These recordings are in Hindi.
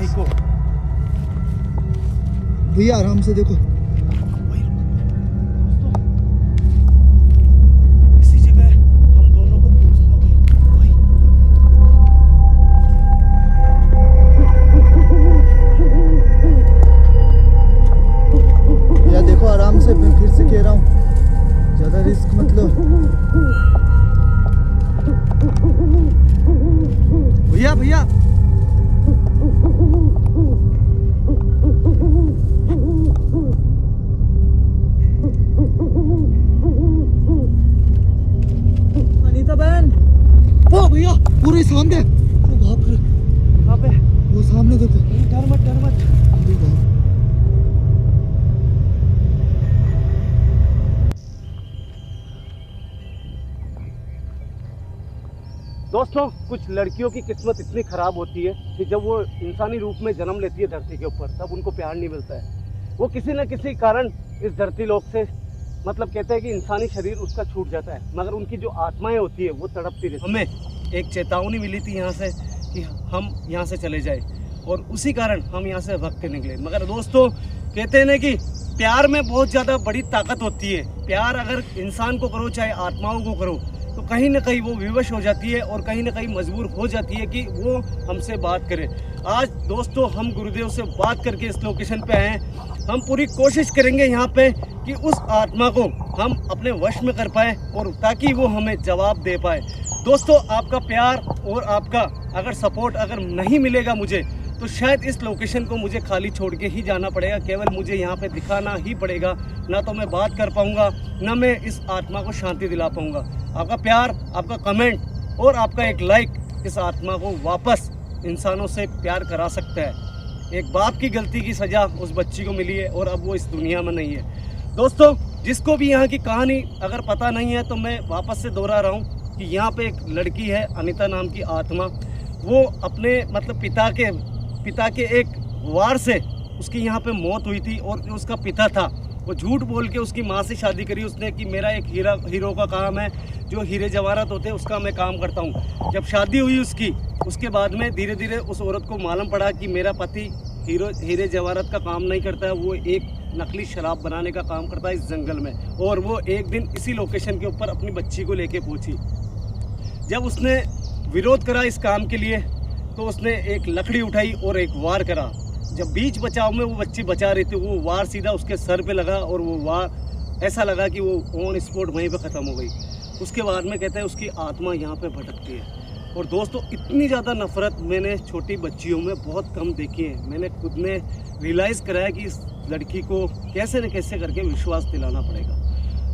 भाई को। भैया आराम से देखो। इसी जगह हम दोनों को पूछना भाई। भैया देखो आराम से, मैं फिर से कह रहा हूँ ज्यादा रिस्क मत लो। भैया भैया अनीता बहन, वो भैया पूरे सामने। ओ बाप रे, कहाँ पे? वो सामने देखो। डर मत डर मत। अरे बाप। दोस्तों, कुछ लड़कियों की किस्मत इतनी ख़राब होती है कि जब वो इंसानी रूप में जन्म लेती है धरती के ऊपर, तब उनको प्यार नहीं मिलता है। वो किसी न किसी कारण इस धरती लोक से, मतलब कहते हैं कि इंसानी शरीर उसका छूट जाता है, मगर उनकी जो आत्माएं होती है वो तड़पती रहती है। हमें एक चेतावनी मिली थी यहाँ से कि हम यहाँ से चले जाए, और उसी कारण हम यहाँ से भगते निकले। मगर दोस्तों, कहते हैं ना कि प्यार में बहुत ज़्यादा बड़ी ताकत होती है। प्यार अगर इंसान को करो, चाहे आत्माओं को करो, तो कहीं ना कहीं वो विवश हो जाती है और कहीं ना कहीं मजबूर हो जाती है कि वो हमसे बात करे। आज दोस्तों हम गुरुदेव से बात करके इस लोकेशन पे आए हैं। हम पूरी कोशिश करेंगे यहाँ पे कि उस आत्मा को हम अपने वश में कर पाए, और ताकि वो हमें जवाब दे पाए। दोस्तों, आपका प्यार और आपका अगर सपोर्ट अगर नहीं मिलेगा मुझे, तो शायद इस लोकेशन को मुझे खाली छोड़ के ही जाना पड़ेगा। केवल मुझे यहाँ पे दिखाना ही पड़ेगा। ना तो मैं बात कर पाऊँगा, ना मैं इस आत्मा को शांति दिला पाऊँगा। आपका प्यार, आपका कमेंट और आपका एक लाइक इस आत्मा को वापस इंसानों से प्यार करा सकता है। एक बाप की गलती की सज़ा उस बच्ची को मिली है, और अब वो इस दुनिया में नहीं है। दोस्तों, जिसको भी यहाँ की कहानी अगर पता नहीं है, तो मैं वापस से दोहरा रहा हूँ कि यहाँ पे एक लड़की है, अनीता नाम की आत्मा। वो अपने मतलब पिता के एक वार से उसकी यहाँ पे मौत हुई थी, और जो उसका पिता था वो झूठ बोल के उसकी माँ से शादी करी उसने कि मेरा एक हीरो का काम है, जो हीरे जवाहरात होते हैं उसका मैं काम करता हूँ। जब शादी हुई उसके बाद में धीरे धीरे उस औरत को मालूम पड़ा कि मेरा पति हीरे जवाहरात का काम नहीं करता है, वो एक नकली शराब बनाने का काम करता है इस जंगल में। और वो एक दिन इसी लोकेशन के ऊपर अपनी बच्ची को लेके पहुंची। जब उसने विरोध करा इस काम के लिए, तो उसने एक लकड़ी उठाई और एक वार करा। जब बीच बचाव में वो बच्ची बचा रही थी, वो वार सीधा उसके सर पे लगा, और वो वार ऐसा लगा कि वो ऑन स्पॉट वहीं पे ख़त्म हो गई। उसके बाद में कहते हैं उसकी आत्मा यहाँ पे भटकती है। और दोस्तों, इतनी ज़्यादा नफ़रत मैंने छोटी बच्चियों में बहुत कम देखी है। मैंने खुद ने रियलाइज़ कराया कि इस लड़की को कैसे न कैसे करके विश्वास दिलाना पड़ेगा।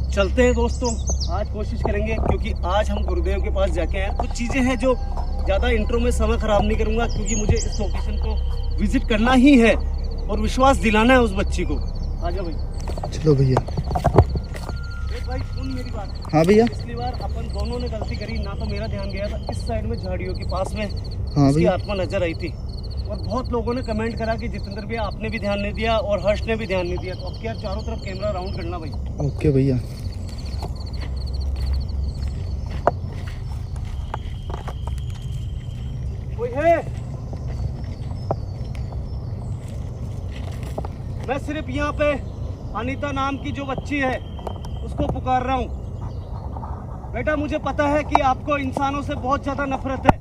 चलते हैं दोस्तों, आज कोशिश करेंगे, क्योंकि आज हम गुरुदेव के पास जाके आए। कुछ चीज़ें हैं जो ज़्यादा इंट्रो में समय ख़राब नहीं करूँगा, क्योंकि मुझे इस लोकेशन को विजिट करना ही है और विश्वास दिलाना है उस बच्ची को। आ जाओ भाई। चलो भैया। भाई सुन मेरी बात। हाँ भैया। पिछली बार अपन दोनों ने गलती करी, ना तो मेरा ध्यान गया था इस साइड में झाड़ियों के पास में। हाँ उसकी भैया। आत्मा नजर आई थी, और बहुत लोगों ने कमेंट करा कि जितेंद्र भैया आपने भी ध्यान नहीं दिया और हर्ष ने भी ध्यान नहीं दिया। तो अब क्या, चारों तरफ कैमरा राउंड करना भाई। ओके भैया। कोई है? मैं सिर्फ यहाँ पे अनीता नाम की जो बच्ची है उसको पुकार रहा हूँ। बेटा, मुझे पता है कि आपको इंसानों से बहुत ज्यादा नफरत है।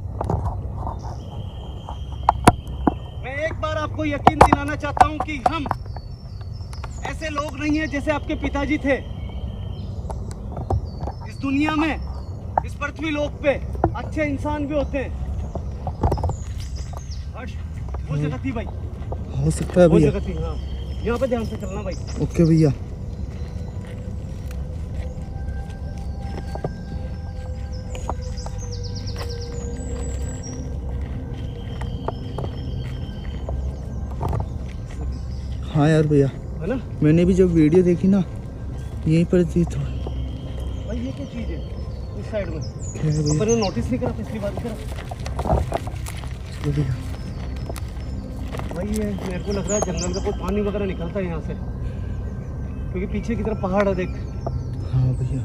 मैं एक बार आपको यकीन दिलाना चाहता हूँ कि हम ऐसे लोग नहीं हैं जैसे आपके पिताजी थे। इस दुनिया में, इस पृथ्वी लोक पे अच्छे इंसान भी होते हैं। हर्ष, वो जगह थी भाई। हो सकता है वो भैया। जगह थी, हाँ। यहाँ पे ध्यान से चलना भाई। ओके भैया। हाँ यार भैया, है ना? मैंने भी जब वीडियो देखी ना, यहीं पर थी तो। भाई ये क्या चीज़ है इस साइड में? क्या है भैया? अपन ने नोटिस नहीं करा पिछली बार करा। चलो भैया। भाई ये मेरे को लग रहा है जंगल का कोई पानी वगैरह निकलता है यहाँ से, क्योंकि पीछे की तरफ पहाड़ है देख। हाँ भैया।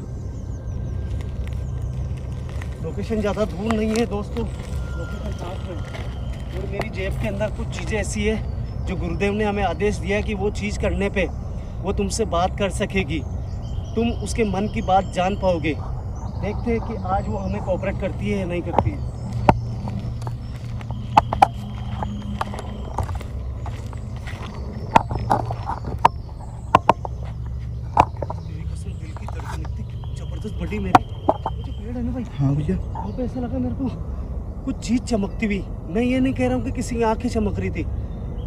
लोकेशन ज़्यादा दूर नहीं है दोस्तों, लोकेशन पास है। और मेरी जेब के अंदर कुछ चीज़ें ऐसी है जो गुरुदेव ने हमें आदेश दिया है कि वो चीज़ करने पे वो तुमसे बात कर सकेगी, तुम उसके मन की बात जान पाओगे। देखते हैं कि आज वो हमें कोऑपरेट करती है या नहीं करती है। तेरी कसम, दिल की धड़कन इतनी जबरदस्त बढ़ी मेरी। वो जो पेड़ है ना भाई, हाँ भैया, वहाँ पे ऐसा लगा मेरे को कुछ चीज़ चमकती हुई। मैं ये नहीं कह रहा हूँ कि किसी की आंखें चमक रही थी,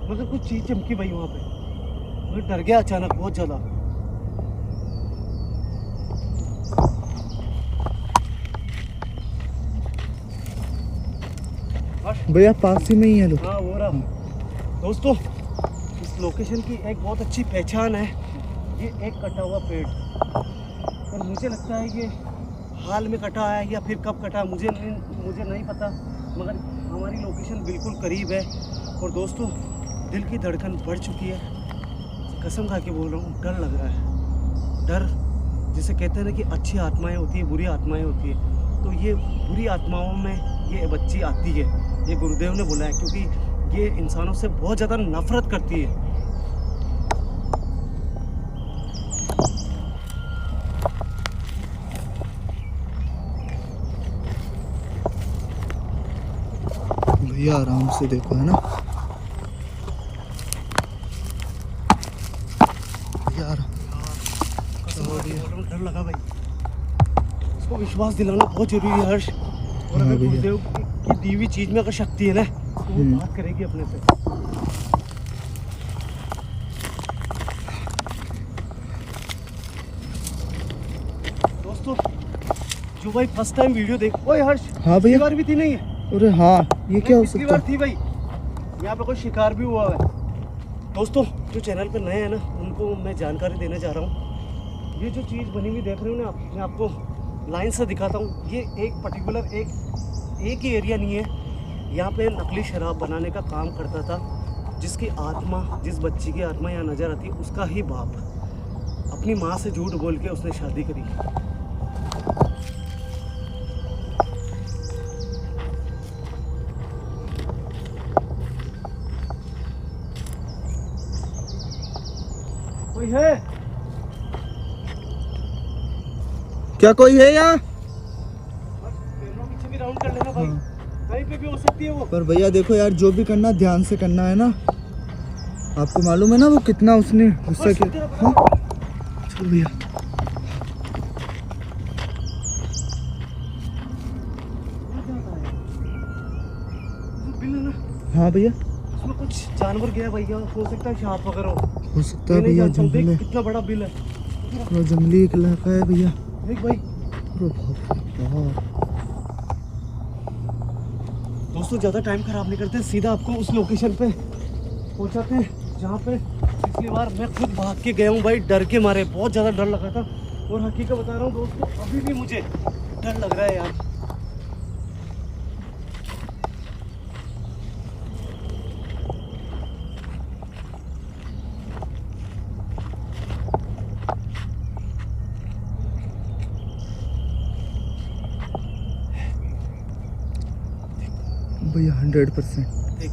मगर कुछ चीज़ चमकी भाई वहाँ पे। मैं डर गया अचानक बहुत ज़्यादा। भैया पास ही में ही है लोग। हाँ हो रहा। दोस्तों, इस लोकेशन की एक बहुत अच्छी पहचान है, ये एक कटा हुआ पेड़। और मुझे लगता है ये हाल में कटा है या फिर कब कटा, मुझे नहीं पता, मगर हमारी लोकेशन बिल्कुल करीब है। और दोस्तों, दिल की धड़कन बढ़ चुकी है, कसम खा के बोल रहा हूँ, डर लग रहा है। डर जिसे कहते हैं ना कि अच्छी आत्माएं होती है, बुरी आत्माएं होती है, तो ये बुरी आत्माओं में ये बच्ची आती है, ये गुरुदेव ने बोला है, क्योंकि ये इंसानों से बहुत ज़्यादा नफरत करती है। भैया आराम से देखो, है ना भैया, डर लगा भाई, इसको विश्वास दिलाना बहुत जरूरी है हर्ष। और हाँ अगर भैया। गुरुदेव की दी हुई चीज में अगर शक्ति है ना, तो वो बात करेगी अपने से। दोस्तों, जो भाई फर्स्ट टाइम वीडियो देख, ओए हर्ष, हाँ भैया। बार भी थी नहीं है? अरे हाँ, ये क्या हो पिछली सकता बार है? थी भाई, यहाँ पे कोई शिकार भी हुआ है। दोस्तों, जो चैनल पे नए हैं ना, उनको मैं जानकारी देना चाह रहा हूँ। ये जो चीज़ बनी हुई देख रहे हो ना आप, मैं आपको लाइन से दिखाता हूँ। ये एक पर्टिकुलर एक ही एरिया नहीं है, यहाँ पे नकली शराब बनाने का काम करता था। जिसकी आत्मा, जिस बच्ची की आत्मा यहाँ नजर आती है, उसका ही बाप अपनी माँ से झूठ बोल के उसने शादी करी। कोई है? क्या कोई है यहाँ? कैमरा पीछे भी राउंड कर लेना भाई, कहीं पे भी हो सकती है वो। पर भैया देखो यार, जो भी करना ध्यान से करना है ना। आपको मालूम है ना वो कितना उसने गुस्सा किया। हाँ चल भैया। बिल है ना, हाँ भैया, उसमें कुछ जानवर गया भैया, हो सकता है सांप वगैरह हो सकता है मैं नहीं भैया, जानता हूँ। जंगल है, देख कितना बड़ा बिल है। पूरा जंगली इलाका है भैया। देख भाई। अरे बाप रे बाप। दोस्तों, ज़्यादा टाइम खराब नहीं करते, सीधा आपको उस लोकेशन पे पहुंचाते हैं जहाँ पे पिछली बार मैं खुद भाग के गया हूँ भाई, डर के मारे, बहुत ज़्यादा डर लगा था। और हकीकत बता रहा हूँ दोस्तों, अभी भी मुझे डर लग रहा है यार। भैया 100% देख,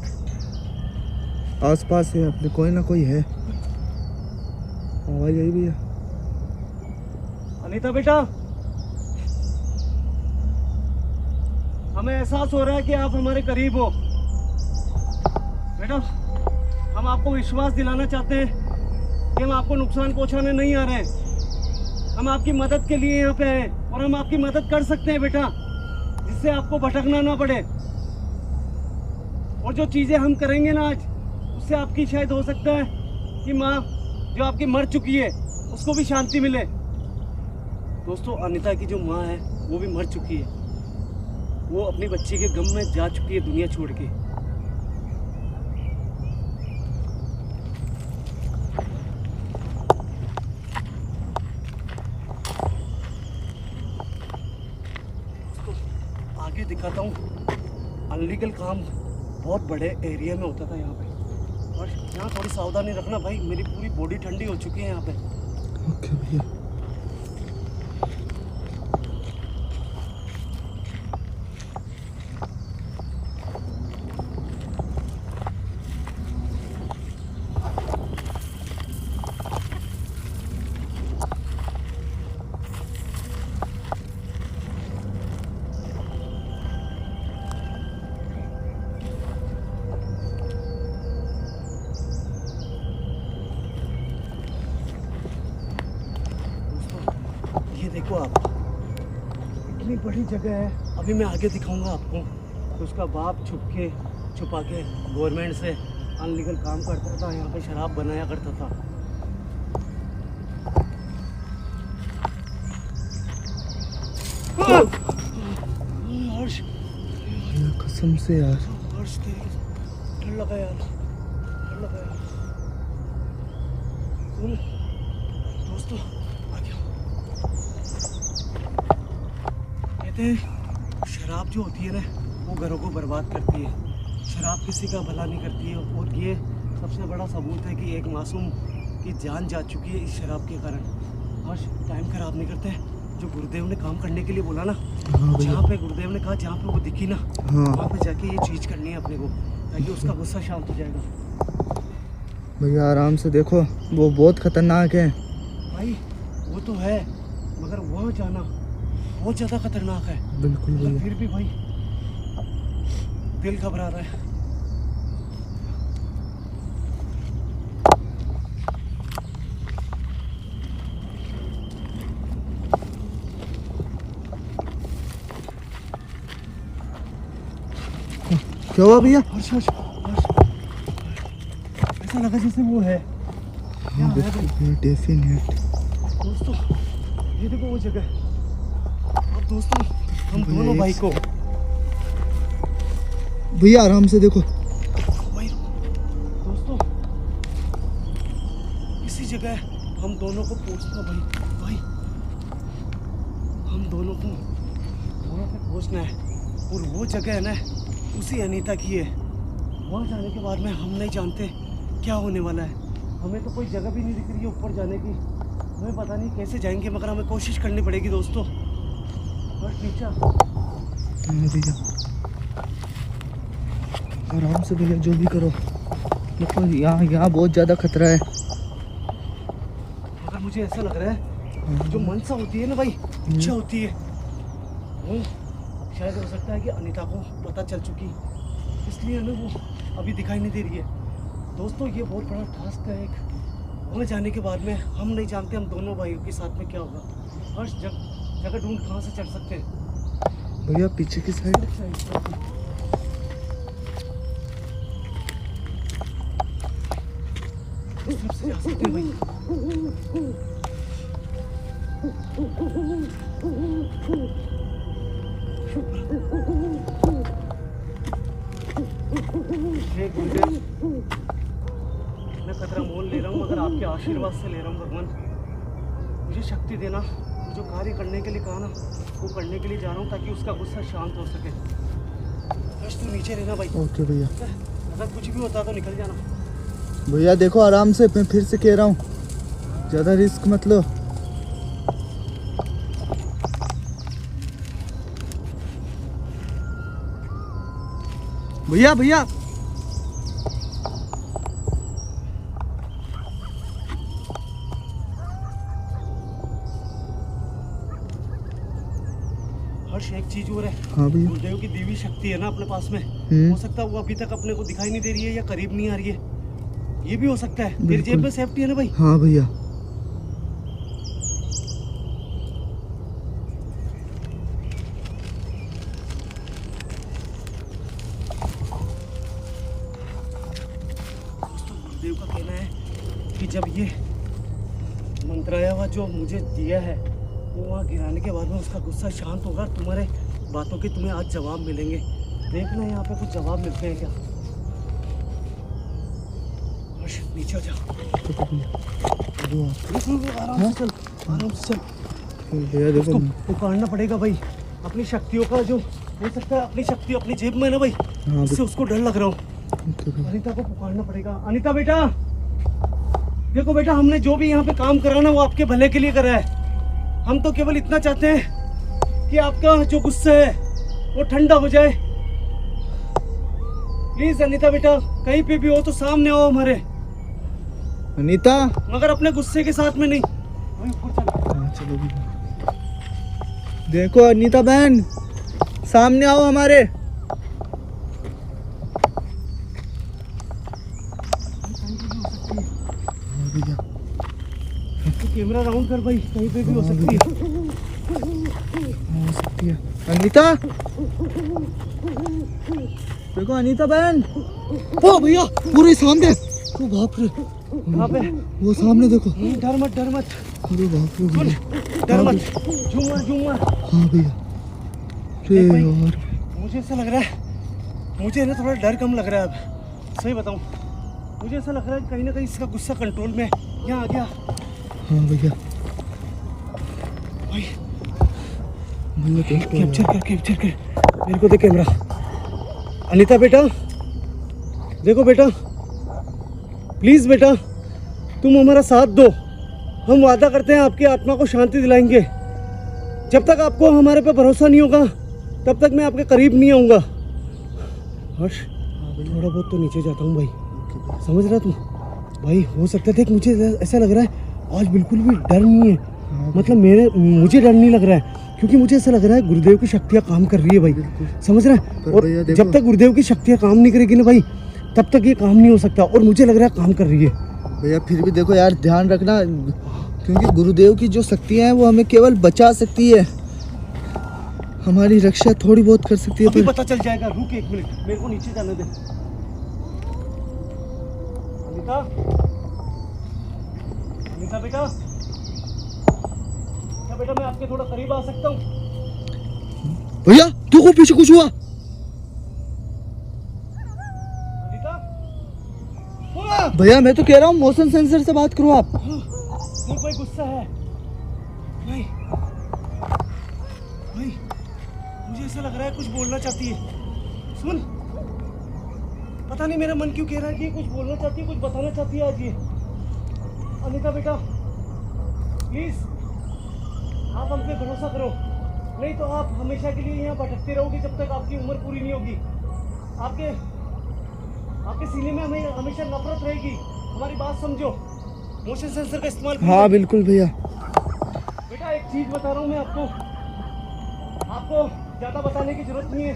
आसपास है अपने, कोई ना कोई है। आवाज आई भैया। अनीता बेटा, हमें एहसास हो रहा है कि आप हमारे करीब हो। बेटा, हम आपको विश्वास दिलाना चाहते हैं कि हम आपको नुकसान पहुंचाने नहीं आ रहे हैं। हम आपकी मदद के लिए यहाँ पे हैं और हम आपकी मदद कर सकते हैं बेटा, जिससे आपको भटकना ना पड़े। और जो चीज़ें हम करेंगे ना आज, उससे आपकी शायद हो सकता है कि माँ जो आपकी मर चुकी है उसको भी शांति मिले। दोस्तों, अनीता की जो माँ है वो भी मर चुकी है, वो अपनी बच्ची के गम में जा चुकी है दुनिया छोड़ के। दोस्तों, आगे दिखाता हूँ। अनलीगल काम बहुत बड़े एरिया में होता था यहाँ पे, और यहाँ थोड़ी सावधानी रखना भाई, मेरी पूरी बॉडी ठंडी हो चुकी है यहाँ पे। ओके भैया। इतनी बड़ी जगह है, अभी मैं आगे दिखाऊंगा आपको। तो उसका बाप छुपा के गवर्नमेंट से अनलीगल काम करता था, यहाँ पे शराब बनाया करता था। हर्ष, कसम से यार, हर्ष डर लगा यार, डर लगा यार। सुन दोस्तों, आ गया। कहते हैं शराब जो होती है ना, वो घरों को बर्बाद करती है। शराब किसी का भला नहीं करती है, और ये सबसे बड़ा सबूत है कि एक मासूम की जान जा चुकी है इस शराब के कारण। हर्ष, टाइम खराब नहीं करते हैं। जो गुरुदेव ने काम करने के लिए बोला ना, जहाँ पे गुरुदेव ने कहा जहाँ पे वो दिखी ना, वहाँ पे जाके ये चीज़ करनी है अपने को, ताकि उसका गुस्सा शांत हो जाएगा। भैया आराम से देखो, वो बहुत खतरनाक है भाई। वो तो है, मगर वहाँ जाना बहुत ज़्यादा खतरनाक है। बिल्कुल मगर भैया। फिर भी भाई दिल घबरा रहा है। क्या हुआ भैया? हर्ष, हर्ष, हर्ष, ऐसा लगा जैसे वो है। क्या है भाई? डेफिनेट दोस्तों, ये देखो वो जगह। अब दोस्तों, हम दोनों भाई को भैया आराम से देखो। भाई दोस्तों, इसी जगह हम दोनों को पहुंचना भाई। हम दोनों को वहाँ पे पहुंचना है, और वो जगह है ना, उसी अनीता की है। वहाँ जाने के बाद में हम नहीं जानते क्या होने वाला है। हमें तो कोई जगह भी नहीं दिख रही है ऊपर जाने की। हमें पता नहीं कैसे जाएंगे, मगर हमें कोशिश करनी पड़ेगी दोस्तों। बस नीचा भैया आराम से भैया, जो भी करो। देखो यहाँ बहुत ज़्यादा खतरा है। मगर मुझे ऐसा लग रहा है, जो मनसा होती है ना भाई, इच्छा होती है, वो शायद हो सकता है कि अनीता को पता चल चुकी, इसलिए ना वो अभी दिखाई नहीं दे रही है। दोस्तों, ये बहुत बड़ा टास्क है एक। वहाँ जाने के बाद में हम नहीं जानते हम दोनों भाइयों के साथ में क्या होगा। हर जगह ढूंढ कहाँ से चढ़ सकते हैं भैया? पीछे की साइड। इस तरफ से जा सकते हैं भाई। हे गुरुदेव, मैं खतरा मोल ले रहा हूँ, मगर आपके आशीर्वाद से ले रहा हूँ। भगवान, मुझे शक्ति देना। जो कार्य करने के लिए कहा ना, वो करने के लिए जा रहा हूँ, ताकि उसका गुस्सा शांत हो सके। बस तू नीचे रहना भाई। ओके भैया। अगर कुछ भी होता तो निकल जाना भैया। देखो आराम से, मैं फिर से कह रहा हूँ, ज़्यादा रिस्क मत लो। भैया भैया हर्ष, एक चीज और है। हाँ भैया। गुरुदेव की देवी शक्ति है ना अपने पास में, हो सकता है वो अभी तक अपने को दिखाई नहीं दे रही है या करीब नहीं आ रही है। ये भी हो सकता है। तेरी जेब में सेफ्टी है ना भाई? हाँ भैया। दोस्तों, गुरुदेव का कहना है कि जब ये मंत्राया हुआ जो मुझे दिया है, वो वहाँ गिराने के बाद में उसका गुस्सा शांत होगा। तुम्हारे बातों के तुम्हें आज जवाब मिलेंगे। देखना यहाँ पे कुछ जवाब मिलते हैं क्या। हर्ष, नीचे जा। आराम से चल, आराम से चल। भैया देखो, उसको पुकारना पड़ेगा भाई। अपनी शक्तियों का जो हो सकता है, अपनी शक्ति अपनी जेब में है ना भाई, उससे उसको डर लग रहा हूँ। अनीता को पुकारना पड़ेगा। अनीता बेटा, देखो बेटा, हमने जो भी यहाँ पे काम करा ना, वो आपके भले के लिए करा है। हम तो केवल इतना चाहते हैं कि आपका जो गुस्सा है वो ठंडा हो जाए। प्लीज अनीता बेटा, कहीं पे भी हो तो सामने आओ हमारे। अनीता, मगर अपने गुस्से के साथ में नहीं। हाँ, चलो भी। देखो अनीता बहन, सामने आओ हमारे। हाँ भैया, कैमरा राउंड कर भाई, कहीं पे भी हो सकती है। हो सकता बैठी है। अनीता, देखो अनीता बहन। ओ भैया, पूरे सामने। ओ बाप रे, कहाँ पे? वो सामने देखो। डर मत, डर मत। अरे बाप रे सुन, भैया। डर मत। झूम मत, झूम मत। हाँ भैया। अरे देख भाई, यार, मुझे ऐसा लग रहा है, मुझे ना थोड़ा डर कम लग रहा है अब। सही बताऊं, मुझे ऐसा लग रहा है कि कहीं ना कहीं इसका गुस्सा कंट्रोल में है। यहाँ आ गया। हाँ भैया। भाई भैया कैप्चर कर मेरे को दे कैमरा। अनीता बेटा, देखो बेटा, प्लीज बेटा, तुम हमारा साथ दो। हम वादा करते हैं आपकी आत्मा को शांति दिलाएंगे। जब तक आपको हमारे पे भरोसा नहीं होगा तब तक मैं आपके करीब नहीं आऊँगा। हर्ष, थोड़ा बहुत तो नीचे जाता हूँ भाई, समझ रहा तू? भाई हो सकता है, देख मुझे ऐसा लग रहा है आज बिल्कुल भी डर नहीं है। मतलब मुझे डर नहीं लग रहा है, क्योंकि मुझे ऐसा लग रहा है गुरुदेव की शक्तियाँ काम कर रही है भाई, समझ रहा है? और जब तक गुरुदेव की शक्तियाँ काम नहीं करेगी ना भाई, तब तक ये काम नहीं हो सकता। और मुझे लग रहा है काम कर रही है भैया। फिर भी देखो यार, ध्यान रखना, क्योंकि गुरुदेव की जो शक्तियाँ हैं वो हमें केवल बचा सकती है, हमारी रक्षा थोड़ी बहुत कर सकती है। अभी पता चल जाएगा। रुक एक मिनट, मेरे को नीचे जाने दे। अनीता, अनीता बेटा, क्या बेटा मैं आपके थोड़ा करीब आ सकता हूँ? भैया देखो पीछे कुछ हुआ। अनीता, भैया मैं तो कह रहा हूँ मोशन सेंसर से बात करो आप। देख भाई गुस्सा है भाई। भाई मुझे ऐसा लग रहा है कुछ बोलना चाहती है। सुन, पता नहीं मेरा मन क्यों कह रहा है कि ये कुछ बोलना चाहती है, कुछ बताना चाहती है आज ये। अनीता बेटा, प्लीज आप हम पे भरोसा करो, नहीं तो आप हमेशा के लिए यहाँ भटकते रहोगे जब तक आपकी उम्र पूरी नहीं होगी। आपके सीने में हमें हमेशा नफरत रहेगी। हमारी बात समझो, मोशन सेंसर का इस्तेमाल करो। हाँ बिल्कुल भैया। बेटा एक चीज बता रहा हूँ मैं आपको ज्यादा बताने की जरूरत नहीं है।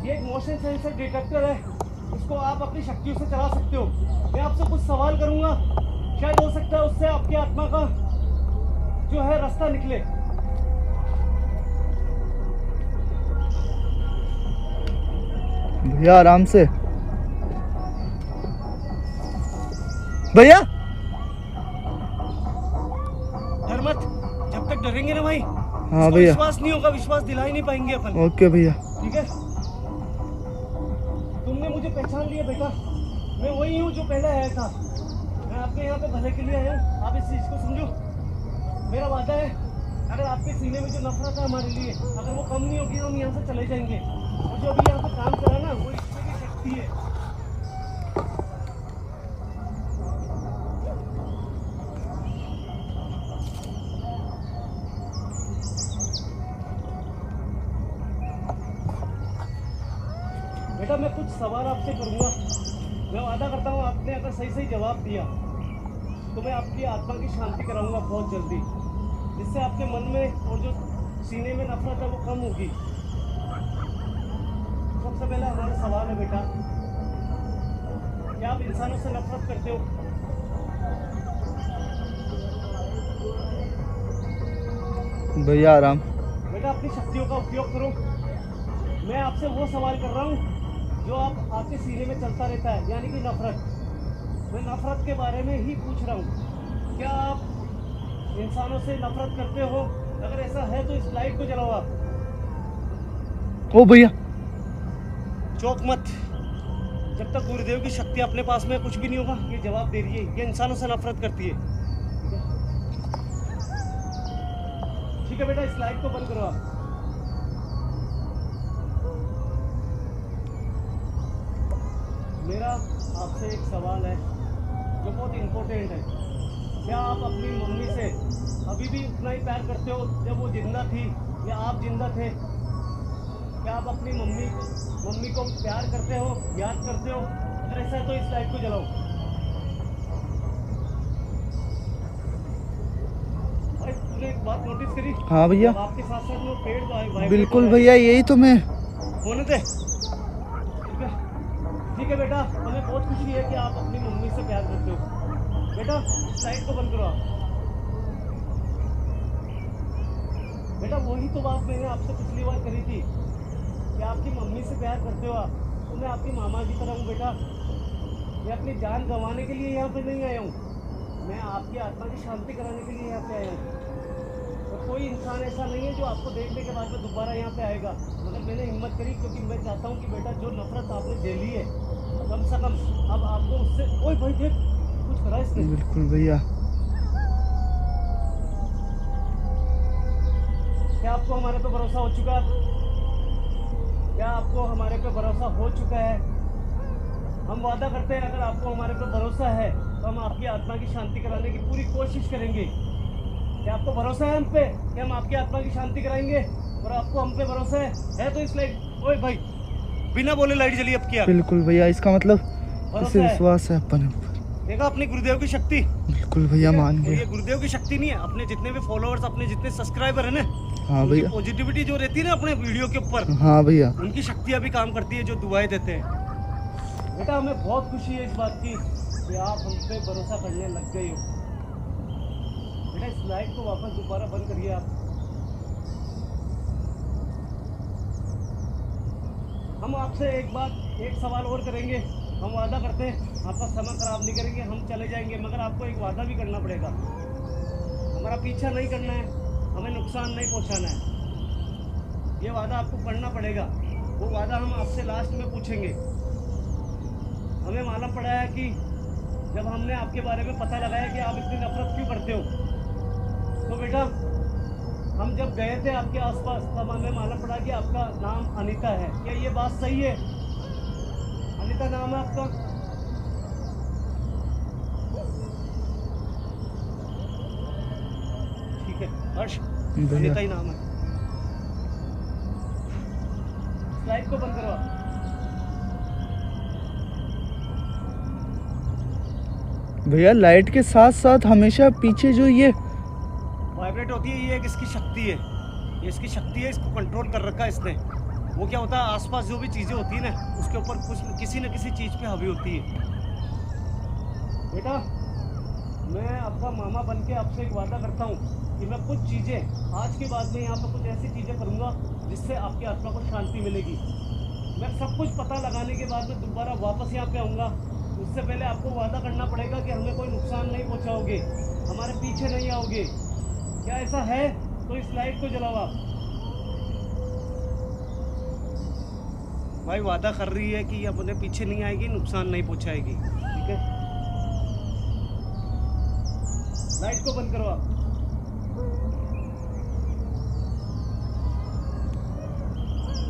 ये एक मोशन सेंसर डिटेक्टर है, इसको आप अपनी शक्तियों से चला सकते हो। मैं आपसे कुछ सवाल करूंगा, शायद हो सकता है उससे आपकी आत्मा का जो है रास्ता निकले। भैया आराम से। भैया डर मत, जब तक डरेंगे ना भाई, हाँ इसको भैया। विश्वास नहीं होगा, विश्वास दिला ही नहीं पाएंगे अपन। ओके भैया। ठीक है, तुमने मुझे पहचान लिया बेटा, मैं वही हूँ जो पहले आया था। मैं आपके यहाँ पे भले के लिए आया हूँ, आप इस चीज को समझो। मेरा वादा है, अगर आपके सीने में जो नफरत है हमारे लिए, अगर वो कम नहीं होगी तो हम यहाँ से चले जाएंगे। और जो अभी यहाँ पे काम करा ना, वो ईश्वर की शक्ति है। बेटा मैं कुछ सवाल आपसे करूँगा, मैं वादा करता हूँ आपने अगर सही सही जवाब दिया तो मैं आपकी आत्मा की शांति कराऊंगा बहुत जल्दी, जिससे आपके मन में और जो सीने में नफरत है वो कम होगी। सबसे पहला हमारा सवाल है बेटा, क्या आप इंसानों से नफरत करते हो? भैया आराम। बेटा अपनी शक्तियों का उपयोग करो। मैं आपसे वो सवाल कर रहा हूँ जो आपके सीने में चलता रहता है, यानी कि नफरत। मैं नफरत के बारे में ही पूछ रहा हूँ, क्या आप इंसानों से नफरत करते हो? अगर ऐसा है तो इस लाइट को जलाओ आप। ओ भैया चौक मत, जब तक गुरुदेव की शक्ति अपने पास में कुछ भी नहीं होगा। ये जवाब दे रही है, ये इंसानों से नफरत करती है। ठीक है बेटा, इस लाइट को बंद करो आप। मेरा आपसे एक सवाल है जो बहुत इम्पोर्टेंट है। क्या आप अपनी मम्मी से अभी भी उतना ही प्यार करते हो जब वो जिंदा थी या आप जिंदा थे? क्या आप अपनी मम्मी को प्यार करते हो, याद करते हो? अगर ऐसा है तो इस लाइट को जलाओ। भाई तूने एक बात नोटिस करी? हाँ भैया। आपके साथ साथ वो पेड़ वाइब्रेट बिल्कुल भैया, यही तो मैं। होने दे। ठीक है बेटा, हमें बहुत खुशी है कि आप अपनी मम्मी से प्यार करते हो। बेटा इस लाइट को बंद करो आप। बेटा वही तो बात मैंने आपसे पिछली बार करी थी कि आपकी मम्मी से प्यार करते हो आप, तो मैं आपकी मामा की तरह हूँ बेटा। मैं अपनी जान गंवाने के लिए यहाँ पे नहीं आया हूँ, मैं आपकी आत्मा की शांति कराने के लिए यहाँ पे आया हूँ। तो कोई इंसान ऐसा नहीं है जो आपको देखने के बाद में दोबारा यहाँ पे आएगा, मगर मैंने हिम्मत करी क्योंकि मैं चाहता हूँ कि बेटा जो नफरत आपने झेली है कम से कम अब आपको उससे। ओए भाई देख कुछ करा इसने। बिल्कुल भैया। क्या आपको हमारे पे भरोसा हो चुका है? क्या आपको हमारे पे भरोसा हो चुका है? हम वादा करते हैं अगर आपको हमारे पे भरोसा है तो हम आपकी आत्मा की शांति कराने की पूरी कोशिश करेंगे। क्या आपको भरोसा है हम पे कि हम आपकी आत्मा की शांति कराएंगे? और आपको हम पे भरोसा है तो इस लाइट। ओए भाई बिना बोले लाइट जली अब क्या? बिल्कुल भैया, इसका मतलब भरोसा इसे है। विश्वास है अपन ऊपर। देखा अपने गुरुदेव की शक्ति। बिल्कुल भैया, ठीक है? मान और गया। ये गुरुदेव की शक्ति नहीं है, अपने जितने भी फॉलोअर्स, अपने जितने सब्सक्राइबर है ना, हाँ उनकी भैया। पॉजिटिविटी जो रहती है ना अपने वीडियो के ऊपर, हाँ भैया। उनकी शक्तियाँ भी काम करती है जो दुआएं देते हैं। बेटा हमें बहुत खुशी है इस बात की कि आप हम पे भरोसा करने लग गए हो। बेटा इस लाइट को वापस दोबारा बंद करिए आप। हम आपसे एक सवाल और करेंगे। हम वादा करते हैं आपका समय खराब नहीं करेंगे, हम चले जाएंगे, मगर आपको एक वादा भी करना पड़ेगा। हमारा पीछा नहीं करना है, हमें नुकसान नहीं पहुंचाना है, ये वादा आपको करना पड़ेगा। वो वादा हम आपसे लास्ट में पूछेंगे। हमें मालूम पड़ा है कि जब हमने आपके बारे में पता लगाया कि आप इतनी नफरत क्यों करते हो, तो बेटा हम जब गए थे आपके आसपास तब हमें मालूम पड़ा कि आपका नाम अनीता है। क्या ये बात सही है? अनीता नाम है आपका? ठीक है हर्ष, अनीता ही नाम है। स्लाइड को बंद करो। भैया लाइट के साथ साथ हमेशा पीछे जो ये वाइब्रेट होती है, ये एक इसकी शक्ति है, ये इसकी शक्ति है, इसको कंट्रोल कर रखा है इसने। वो क्या होता है, आसपास जो भी चीज़ें होती है ना उसके ऊपर कुछ किसी न किसी चीज़ पे हावी होती है। बेटा मैं आपका मामा बन के आपसे एक वादा करता हूँ कि मैं कुछ चीज़ें आज के बाद में यहाँ पर कुछ ऐसी चीज़ें करूँगा जिससे आपकी आत्मा को शांति मिलेगी। मैं सब कुछ पता लगाने के बाद में दोबारा वापस यहाँ पे आऊँगा। उससे पहले आपको वादा करना पड़ेगा कि हमें कोई नुकसान नहीं पहुँचाओगे, हमारे पीछे नहीं आओगे। क्या ऐसा है? तो इस लाइट को जलाओ आप। भाई वादा कर रही है कि ये अपने पीछे नहीं आएगी, नुकसान नहीं पहुंचाएगी, ठीक है? लाइट को बंद करो आप।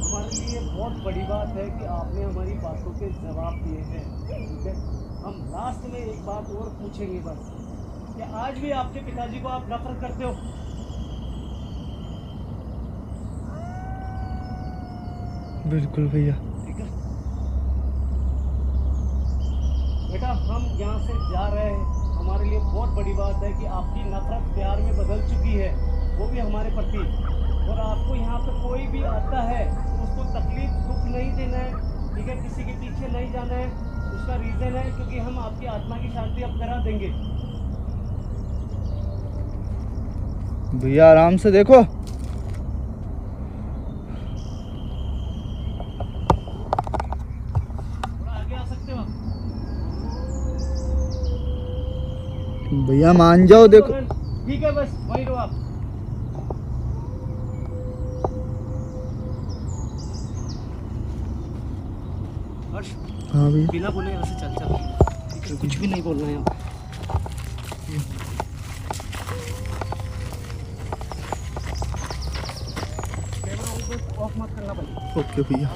हमारे लिए बहुत बड़ी बात है कि आपने हमारी बातों के जवाब दिए हैं, ठीक है? हम लास्ट में एक बात और पूछेंगे बस, कि आज भी आपके पिताजी को आप नफरत करते हो? बिल्कुल भैया। ठीक है बेटा, हम यहाँ से जा रहे हैं, हमारे लिए बहुत बड़ी बात है कि आपकी नफरत प्यार में बदल चुकी है, वो भी हमारे प्रति। और आपको यहाँ पे कोई भी आता है तो उसको तकलीफ दुख नहीं देना है, ठीक है? किसी के पीछे नहीं जाना है। उसका रीज़न है क्योंकि हम आपकी आत्मा की शांति अब करा देंगे। भैया आराम से देखो। थोड़ा आगे आ सकते हो आप? भैया मान जाओ, देखो। ठीक है बस वहीं रहो आप। हर्ष हाँ भैया। बिना बोले यहाँ से चल चल, ठीक है? कुछ भी नहीं बोलना है यहाँ पे। कैमरा ऑफ मत करना भाई। ओके भैया।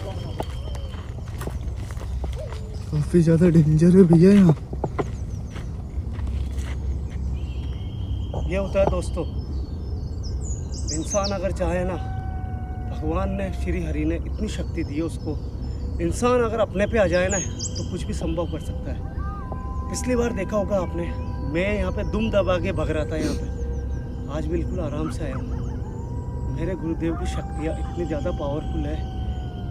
काफी ज्यादा डेंजर है भैया यहाँ। ये होता है दोस्तों, इंसान अगर चाहे ना, भगवान ने श्री हरि ने इतनी शक्ति दी है उसको, इंसान अगर अपने पे आ जाए ना तो कुछ भी संभव कर सकता है। पिछली बार देखा होगा आपने, मैं यहाँ पे दुम दबा के भग रहा था यहाँ पे, आज बिल्कुल आराम से आया हूँ। मेरे गुरुदेव की शक्तियाँ इतनी ज़्यादा पावरफुल है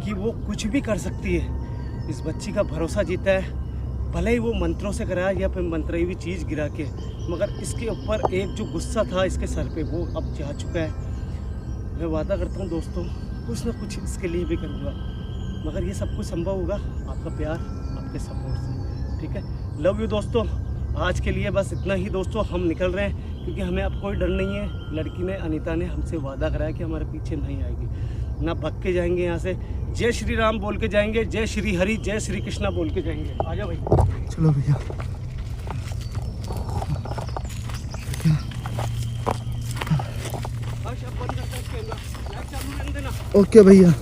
कि वो कुछ भी कर सकती है। इस बच्ची का भरोसा जीता है, भले ही वो मंत्रों से कराया या फिर मंत्री हुई चीज़ गिरा के, मगर इसके ऊपर एक जो गुस्सा था इसके सर पे वो अब जा चुका है। मैं वादा करता हूँ दोस्तों, कुछ ना कुछ इसके लिए भी करूँगा, मगर ये सब कुछ संभव होगा आपका प्यार, आपके सपोर्ट से। ठीक है, लव यू दोस्तों। आज के लिए बस इतना ही दोस्तों, हम निकल रहे हैं क्योंकि हमें अब कोई डर नहीं है। लड़की ने, अनीता ने हमसे वादा कराया कि हमारे पीछे नहीं आएगी, ना भग के जाएंगे यहाँ से। जय श्री राम बोल के जाएंगे, जय श्री हरि, जय श्री कृष्णा बोल के जाएंगे। आ जाओ भाई। चलो भैया। बंद करता है कैमरा, लाइट चालू रहने देना। ओके भैया।